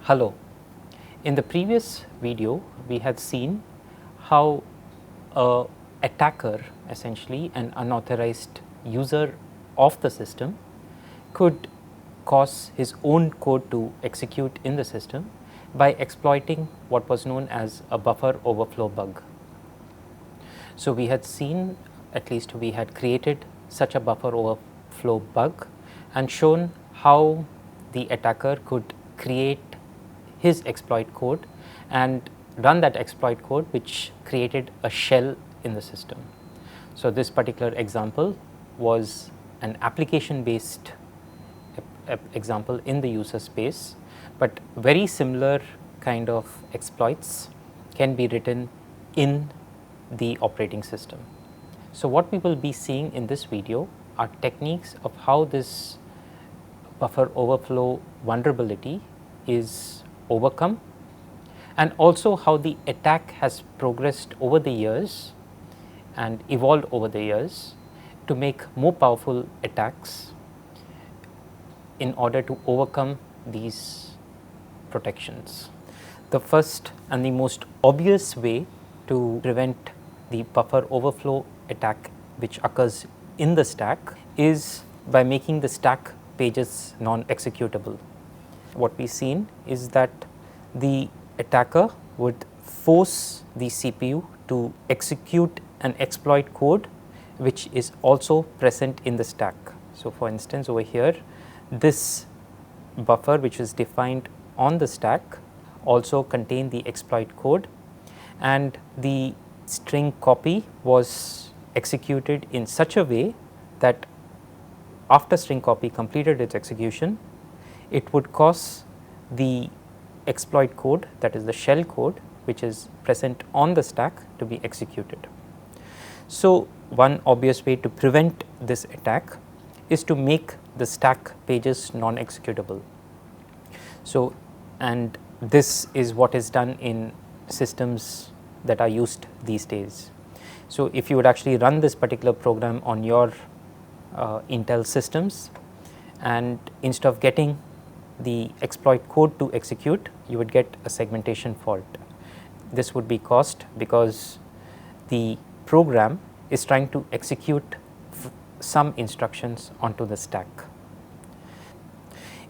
Hello. In the previous video, we had seen how a attacker, essentially an unauthorized user of the system, could cause his own code to execute in the system by exploiting what was known as a buffer overflow bug. So, we had seen, at least we had created such a buffer overflow bug and shown how the attacker could create his exploit code and run that exploit code, which created a shell in the system. So, this particular example was an application based example in the user space, but very similar kind of exploits can be written in the operating system. So, what we will be seeing in this video are techniques of how this buffer overflow vulnerability is overcome, and also how the attack has progressed over the years and evolved over the years to make more powerful attacks in order to overcome these protections. The first and the most obvious way to prevent the buffer overflow attack which occurs in the stack is by making the stack pages non-executable. What we've seen is that the attacker would force the CPU to execute an exploit code which is also present in the stack. So, for instance, over here, this buffer which is defined on the stack also contained the exploit code, and the string copy was executed in such a way that after string copy completed its execution, it would cause the exploit code, that is the shell code which is present on the stack, to be executed. So, one obvious way to prevent this attack is to make the stack pages non-executable. So, and this is what is done in systems that are used these days. So, if you would actually run this particular program on your Intel systems, and instead of getting the exploit code to execute, you would get a segmentation fault. This would be caused because the program is trying to execute some instructions onto the stack.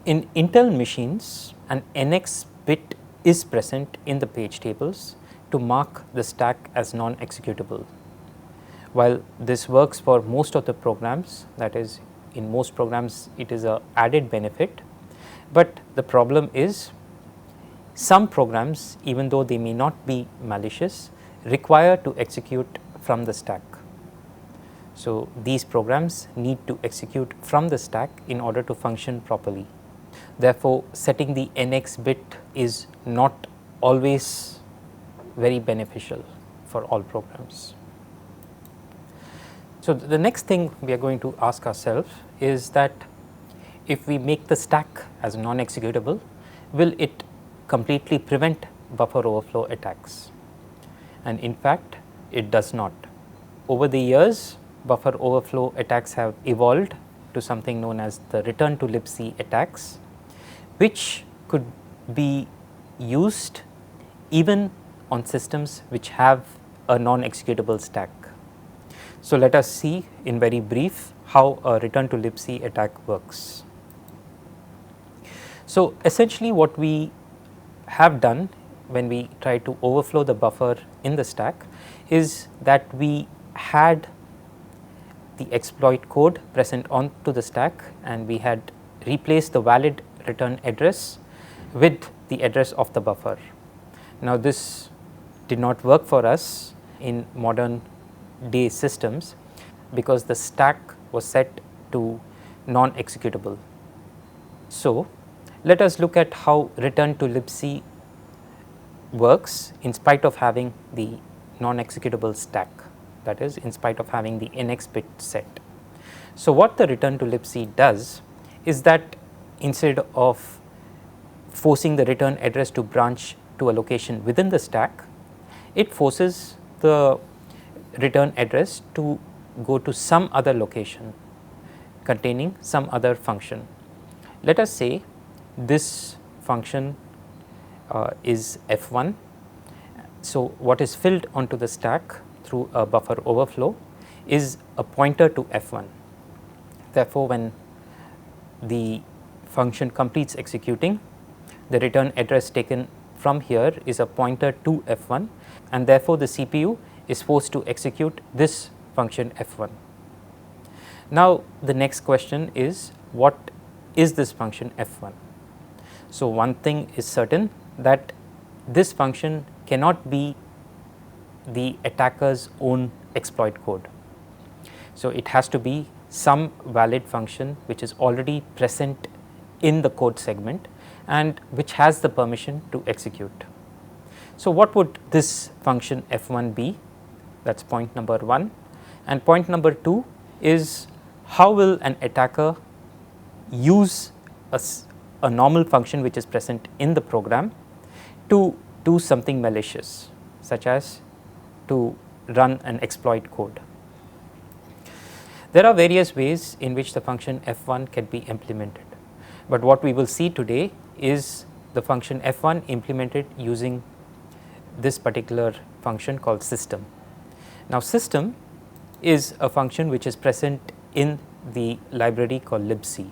In Intel machines, an NX bit is present in the page tables to mark the stack as non-executable. While this works for most of the programs, that is, in most programs it is a added benefit, but the problem is some programs, even though they may not be malicious, require to execute from the stack. So, these programs need to execute from the stack in order to function properly. Therefore, setting the NX bit is not always very beneficial for all programs. So, the next thing we are going to ask ourselves is that if we make the stack as non-executable, will it completely prevent buffer overflow attacks? And in fact, it does not. Over the years, buffer overflow attacks have evolved to something known as the return-to-libc attacks, which could be used even on systems which have a non-executable stack. So, let us see in very brief how a return-to-libc attack works. So, essentially what we have done when we try to overflow the buffer in the stack is that we had the exploit code present onto the stack, and we had replaced the valid return address with the address of the buffer. Now, this did not work for us in modern day systems because the stack was set to non-executable. So, let us look at how return-to-libc works in spite of having the non-executable stack, that is, in spite of having the NX bit set. So, what the return-to-libc does is that instead of forcing the return address to branch to a location within the stack, it forces the return address to go to some other location containing some other function. Let us say this function is F1. So, what is filled onto the stack through a buffer overflow is a pointer to F1. Therefore, when the function completes executing, the return address taken from here is a pointer to F1, and therefore, the CPU is forced to execute this function F1. Now, the next question is, what is this function F1? So, one thing is certain, that this function cannot be the attacker's own exploit code. So, it has to be some valid function which is already present in the code segment and which has the permission to execute. So, what would this function F1 be? That is point number 1. And point number 2 is, how will an attacker use a normal function which is present in the program to do something malicious, such as to run an exploit code. There are various ways in which the function F1 can be implemented, but what we will see today is the function F1 implemented using this particular function called system. Now, system is a function which is present in the library called libc,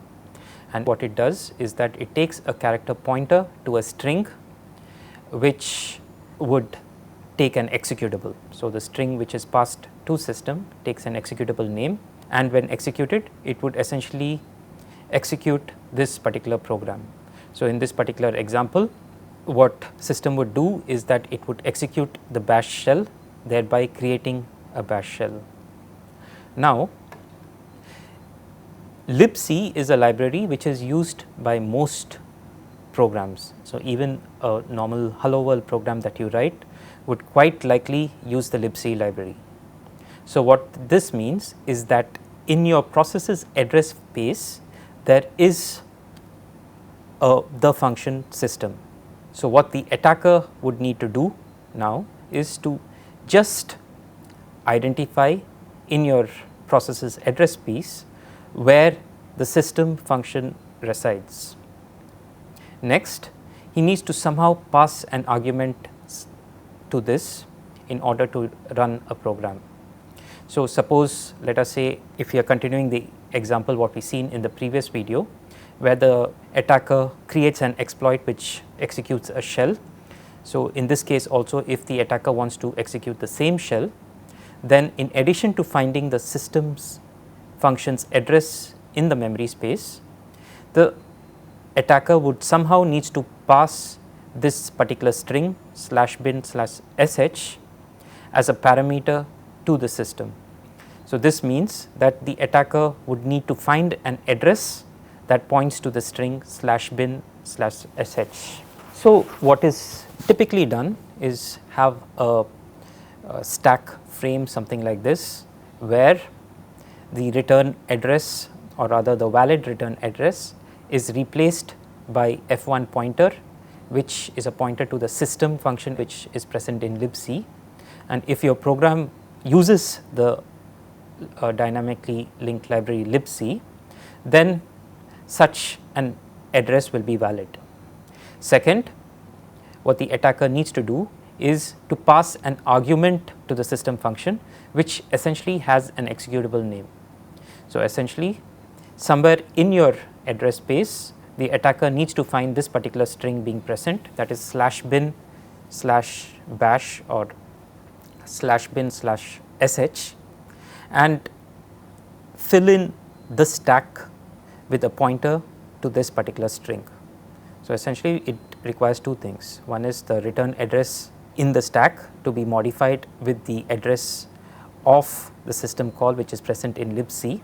and what it does is that it takes a character pointer to a string which would take an executable. So, the string which is passed to system takes an executable name, and when executed it would essentially execute this particular program. So, in this particular example, what system would do is that it would execute the bash shell, thereby creating a bash shell. Now, libc is a library which is used by most programs. So, even a normal hello world program that you write would quite likely use the libc library. So, what this means is that in your process's address space there is the function system. So, what the attacker would need to do now is to just identify in your process's address space where the system function resides. Next, he needs to somehow pass an argument to this in order to run a program. So, suppose let us say, if we are continuing the example what we seen in the previous video, where the attacker creates an exploit which executes a shell. So, in this case also, if the attacker wants to execute the same shell, then in addition to finding the system's function's address in the memory space, the attacker would somehow needs to pass this particular string /bin/sh as a parameter to the system. So, this means that the attacker would need to find an address that points to the string /bin/sh. So, what is typically done is have a stack frame something like this, where the return address, or rather the valid return address, is replaced by F1 pointer, which is a pointer to the system function which is present in libc. And if your program uses the dynamically linked library libc, then such an address will be valid. Second, what the attacker needs to do is to pass an argument to the system function which essentially has an executable name. So, essentially somewhere in your address space, the attacker needs to find this particular string being present, that is /bin/bash or /bin/sh, and fill in the stack with a pointer to this particular string. So, essentially it requires two things. One is the return address in the stack to be modified with the address of the system call which is present in libc,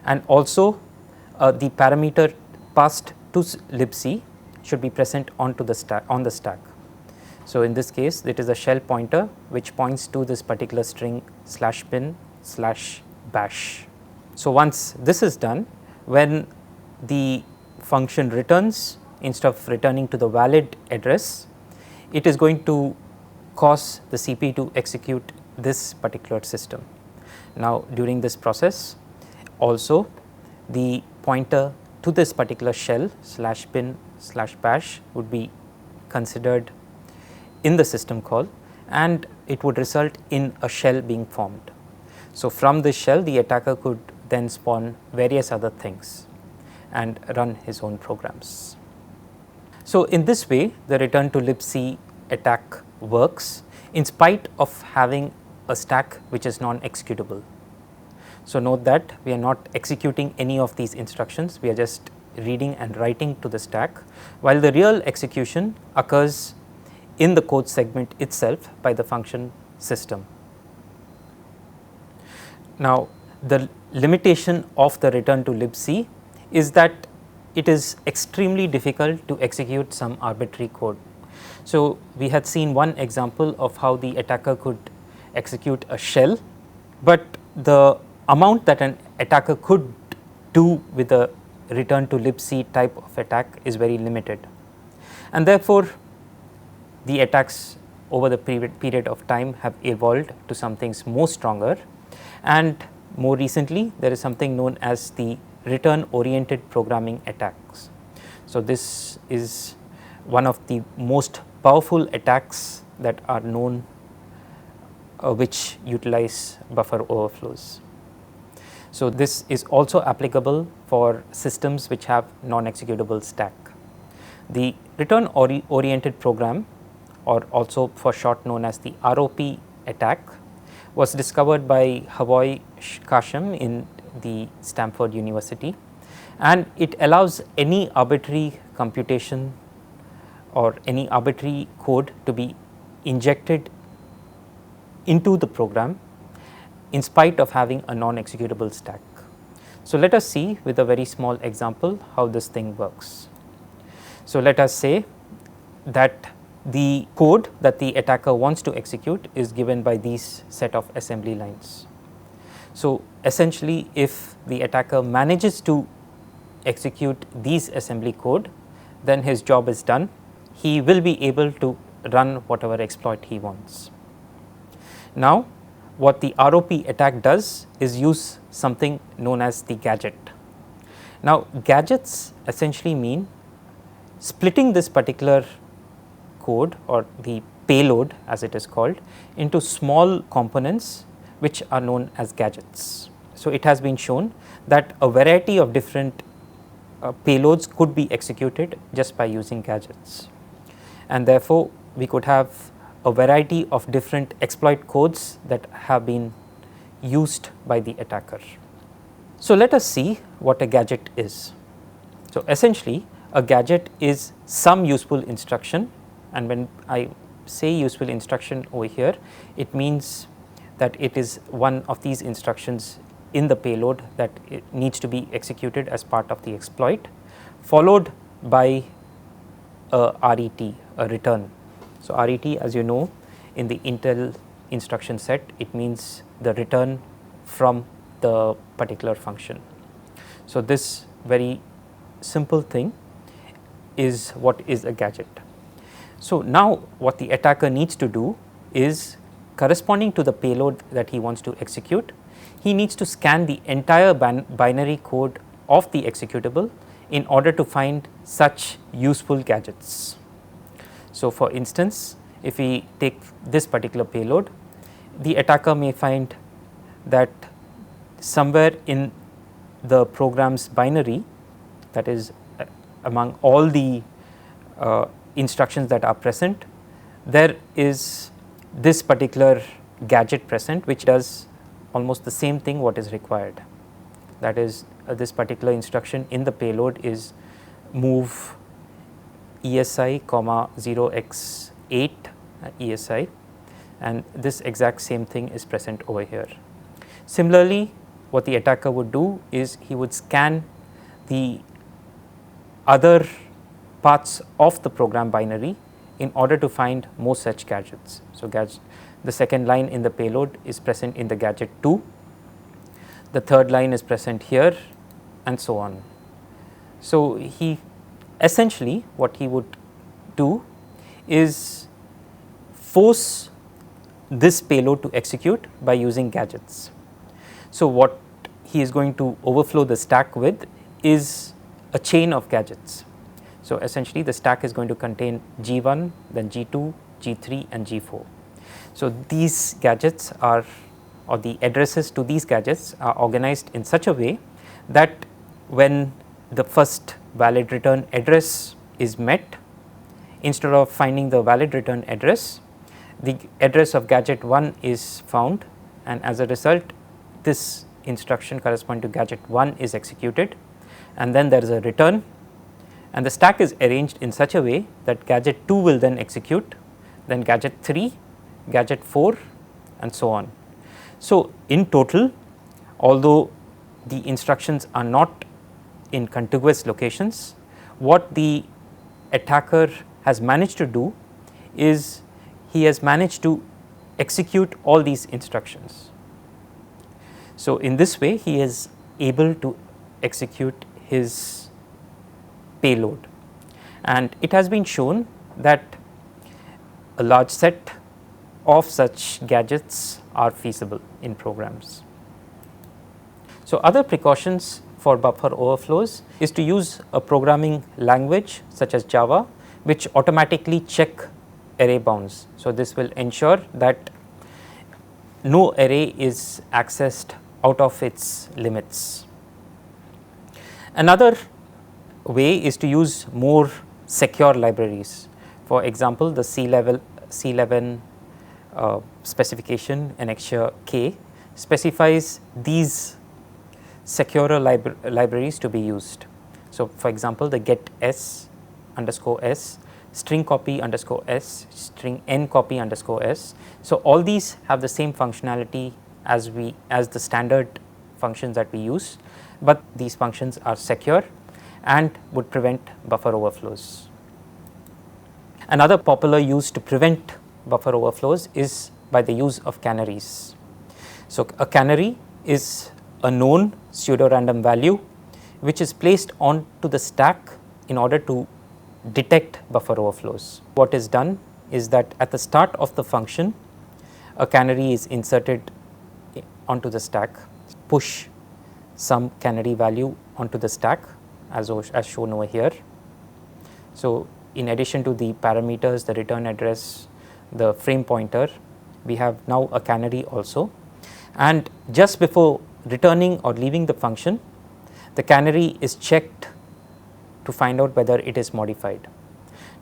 and also the parameter passed to libc should be present onto the stack. So, in this case it is a shell pointer which points to this particular string /bin/bash. So, once this is done, when the function returns, instead of returning to the valid address, it is going to cause the CPU to execute this particular system. Now, during this process also the pointer to this particular shell /bin/bash would be considered in the system call, and it would result in a shell being formed. So, from this shell the attacker could then spawn various other things and run his own programs. So, in this way the return to libc attack works in spite of having a stack which is non-executable. So, note that we are not executing any of these instructions, we are just reading and writing to the stack, while the real execution occurs in the code segment itself by the function system. Now, the limitation of the return to libc is that it is extremely difficult to execute some arbitrary code. So, we had seen one example of how the attacker could execute a shell, but the amount that an attacker could do with a return to libc type of attack is very limited, and therefore the attacks over the period of time have evolved to some things more stronger, and more recently there is something known as the return oriented programming attacks. So, this is one of the most powerful attacks that are known which utilize buffer overflows. So, this is also applicable for systems which have non-executable stack. The return oriented program, or also for short known as the ROP attack, was discovered by Havoy Kasham in the Stanford University, and it allows any arbitrary computation or any arbitrary code to be injected into the program in spite of having a non-executable stack. So, let us see with a very small example how this thing works. So, let us say that the code that the attacker wants to execute is given by these set of assembly lines. So, essentially if the attacker manages to execute these assembly code, then his job is done. He will be able to run whatever exploit he wants. Now, what the ROP attack does is use something known as the gadget. Now, gadgets essentially mean splitting this particular code or the payload as it is called into small components which are known as gadgets. So, it has been shown that a variety of different payloads could be executed just by using gadgets, and therefore, we could have a variety of different exploit codes that have been used by the attacker. So, let us see what a gadget is. So, essentially a gadget is some useful instruction, and when I say useful instruction over here, it means that it is one of these instructions in the payload that it needs to be executed as part of the exploit, followed by a RET, a return. So, RET, as you know, in the Intel instruction set, it means the return from the particular function. So, this very simple thing is what is a gadget. So, now what the attacker needs to do is, corresponding to the payload that he wants to execute, he needs to scan the entire binary code of the executable in order to find such useful gadgets. So, for instance, if we take this particular payload, the attacker may find that somewhere in the program's binary, that is among all the instructions that are present, there is this particular gadget present which does almost the same thing what is required. That is, this particular instruction in the payload is move ESI, 0x8 ESI, and this exact same thing is present over here. Similarly, what the attacker would do is he would scan the other parts of the program binary in order to find more such gadgets. So, the second line in the payload is present in the gadget 2, the third line is present here, and so on. So, he essentially what he would do is force this payload to execute by using gadgets. So, what he is going to overflow the stack with is a chain of gadgets. So, essentially the stack is going to contain G1, then G2, G3 and G4. So, these gadgets are, or the addresses to these gadgets are organized in such a way that when the first valid return address is met, instead of finding the valid return address, the address of gadget 1 is found, and as a result this instruction corresponding to gadget 1 is executed, and then there is a return, and the stack is arranged in such a way that gadget 2 will then execute, then gadget 3, gadget 4 and so on. So, in total, although the instructions are not in contiguous locations, what the attacker has managed to do is he has managed to execute all these instructions. So, in this way he is able to execute his payload, and it has been shown that a large set of such gadgets are feasible in programs. So, other precautions for buffer overflows is to use a programming language such as Java, which automatically check array bounds. So, this will ensure that no array is accessed out of its limits. Another way is to use more secure libraries. For example, the C11 specification annexure K specifies these secure libraries to be used. So, for example, the get s underscore s, string copy underscore s, string n copy underscore s. So, all these have the same functionality as the standard functions that we use, but these functions are secure and would prevent buffer overflows. Another popular use to prevent buffer overflows is by the use of canaries. So, a canary is a known pseudo random value which is placed onto the stack in order to detect buffer overflows. What is done is that at the start of the function, a canary is inserted onto the stack, push some canary value onto the stack as shown over here. So, in addition to the parameters, the return address, the frame pointer, we have now a canary also, and just before returning or leaving the function, the canary is checked to find out whether it is modified.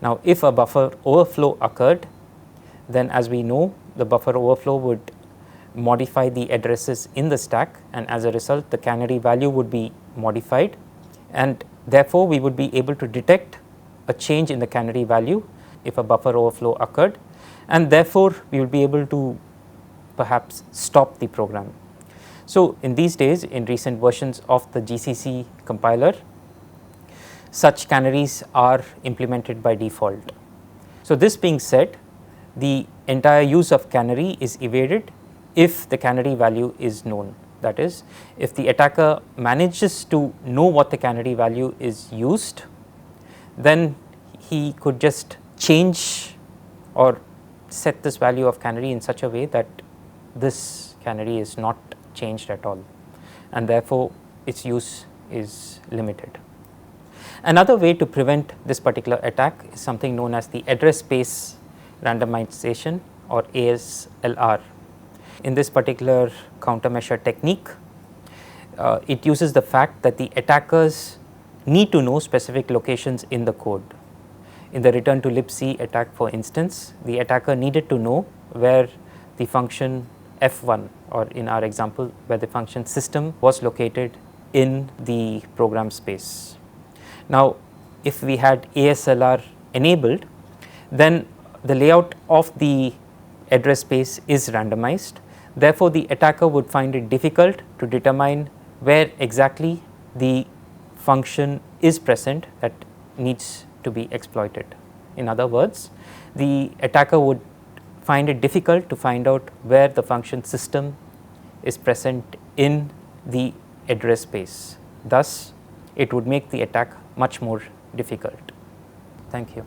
Now, if a buffer overflow occurred, then as we know, the buffer overflow would modify the addresses in the stack, and as a result the canary value would be modified, and therefore we would be able to detect a change in the canary value if a buffer overflow occurred, and therefore we will be able to perhaps stop the program. So, in these days, in recent versions of the GCC compiler, such canaries are implemented by default. So, this being said, the entire use of canary is evaded if the canary value is known. That is, if the attacker manages to know what the canary value is used, then he could just change or set this value of canary in such a way that this canary is not changed at all, and therefore its use is limited. Another way to prevent this particular attack is something known as the address space randomization, or ASLR. In this particular countermeasure technique, it uses the fact that the attackers need to know specific locations in the code. In the return-to-libc attack, for instance, the attacker needed to know where the function f1, or in our example where the function system was located in the program space. Now, if we had ASLR enabled, then the layout of the address space is randomized. Therefore, the attacker would find it difficult to determine where exactly the function is present that needs to be exploited. In other words, the attacker would find it difficult to find out where the function system is present in the address space. Thus, it would make the attack much more difficult. Thank you.